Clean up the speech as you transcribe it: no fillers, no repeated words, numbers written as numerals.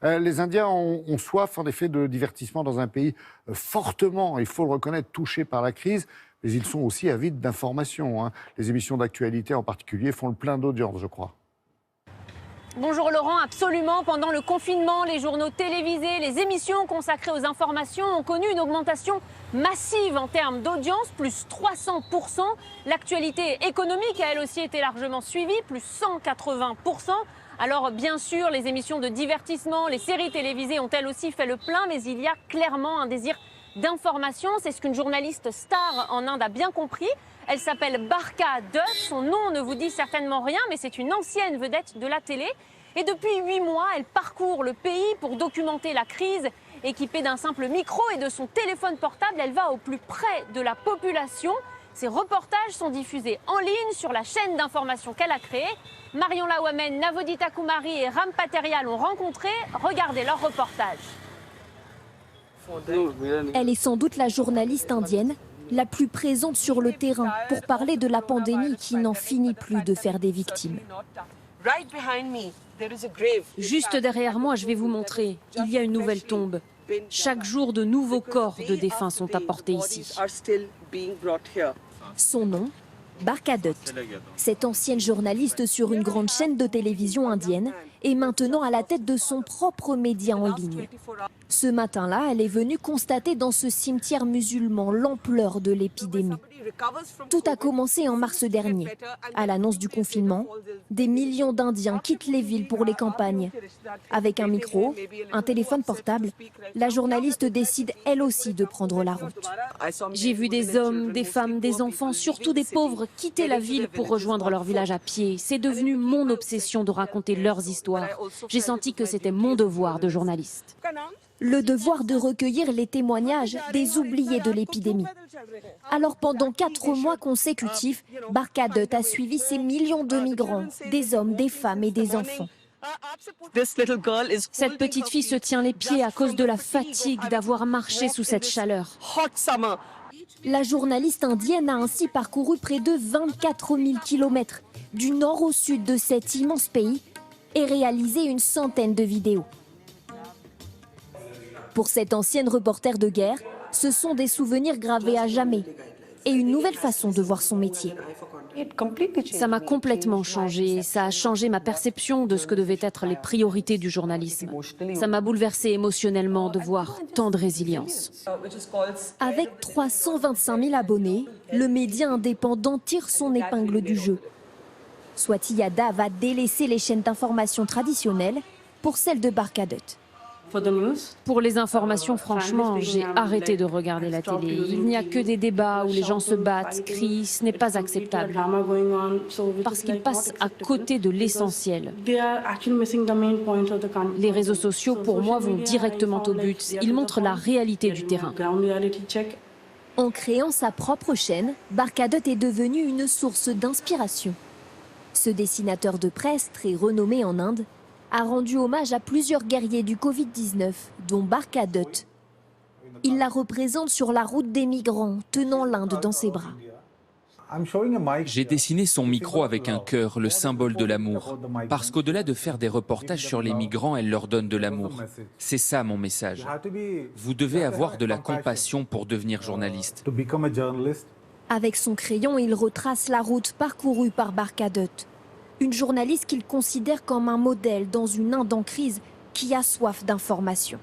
Les Indiens ont soif, en effet, de divertissement dans un pays fortement, il faut le reconnaître, touché par la crise. Mais ils sont aussi avides d'informations, hein. Les émissions d'actualité, en particulier, font le plein d'audience, je crois. Bonjour Laurent, absolument. Pendant le confinement, les journaux télévisés, les émissions consacrées aux informations ont connu une augmentation massive en termes d'audience, plus 300%. L'actualité économique a elle aussi été largement suivie, plus 180%. Alors bien sûr, les émissions de divertissement, les séries télévisées ont elles aussi fait le plein, mais il y a clairement un désir d'information. C'est ce qu'une journaliste star en Inde a bien compris. Elle s'appelle Barkha Dutt. Son nom ne vous dit certainement rien, mais c'est une ancienne vedette de la télé. Et depuis 8 mois, elle parcourt le pays pour documenter la crise. Équipée d'un simple micro et de son téléphone portable, elle va au plus près de la population. Ses reportages sont diffusés en ligne sur la chaîne d'information qu'elle a créée. Marion Laouamène, Navodita Kumari et Ram Paterial l'ont rencontré. Regardez leur reportage. Elle est sans doute la journaliste indienne la plus présente sur le terrain pour parler de la pandémie qui n'en finit plus de faire des victimes. Juste derrière moi, je vais vous montrer, il y a une nouvelle tombe. Chaque jour, de nouveaux corps de défunts sont apportés ici. Son nom, Barkha Dutt. Cette ancienne journaliste sur une grande chaîne de télévision indienne est maintenant à la tête de son propre média en ligne. Ce matin-là, elle est venue constater dans ce cimetière musulman l'ampleur de l'épidémie. Tout a commencé en mars dernier. À l'annonce du confinement, des millions d'Indiens quittent les villes pour les campagnes. Avec un micro, un téléphone portable, la journaliste décide elle aussi de prendre la route. J'ai vu des hommes, des femmes, des enfants, surtout des pauvres, quitter la ville pour rejoindre leur village à pied. C'est devenu mon obsession de raconter leurs histoires. J'ai senti que c'était mon devoir de journaliste. Le devoir de recueillir les témoignages des oubliés de l'épidémie. Alors pendant 4 mois consécutifs, Barkha Dutt a suivi ces millions de migrants, des hommes, des femmes et des enfants. Cette petite fille se tient les pieds à cause de la fatigue d'avoir marché sous cette chaleur. La journaliste indienne a ainsi parcouru près de 24 000 kilomètres du nord au sud de cet immense pays et réalisé une centaine de vidéos. Pour cette ancienne reporter de guerre, ce sont des souvenirs gravés à jamais et une nouvelle façon de voir son métier. Ça m'a complètement changé, ça a changé ma perception de ce que devaient être les priorités du journalisme. Ça m'a bouleversée émotionnellement de voir tant de résilience. Avec 325 000 abonnés, le média indépendant tire son épingle du jeu. Swati Yadav va délaisser les chaînes d'information traditionnelles pour celles de Barkha Dutt. Pour les informations, franchement, j'ai arrêté de regarder la télé. Il n'y a que des débats où les gens se battent, crient, ce n'est pas acceptable. Parce qu'ils passent à côté de l'essentiel. Les réseaux sociaux, pour moi, vont directement au but. Ils montrent la réalité du terrain. En créant sa propre chaîne, Barkha Dutt est devenu une source d'inspiration. Ce dessinateur de presse, très renommé en Inde, a rendu hommage à plusieurs guerriers du Covid-19, dont Barkha Dutt. Il la représente sur la route des migrants, tenant l'Inde dans ses bras. J'ai dessiné son micro avec un cœur, le symbole de l'amour. Parce qu'au-delà de faire des reportages sur les migrants, elle leur donne de l'amour. C'est ça mon message. Vous devez avoir de la compassion pour devenir journaliste. Avec son crayon, il retrace la route parcourue par Barkha Dutt. Une journaliste qu'il considère comme un modèle dans une Inde en crise qui a soif d'information.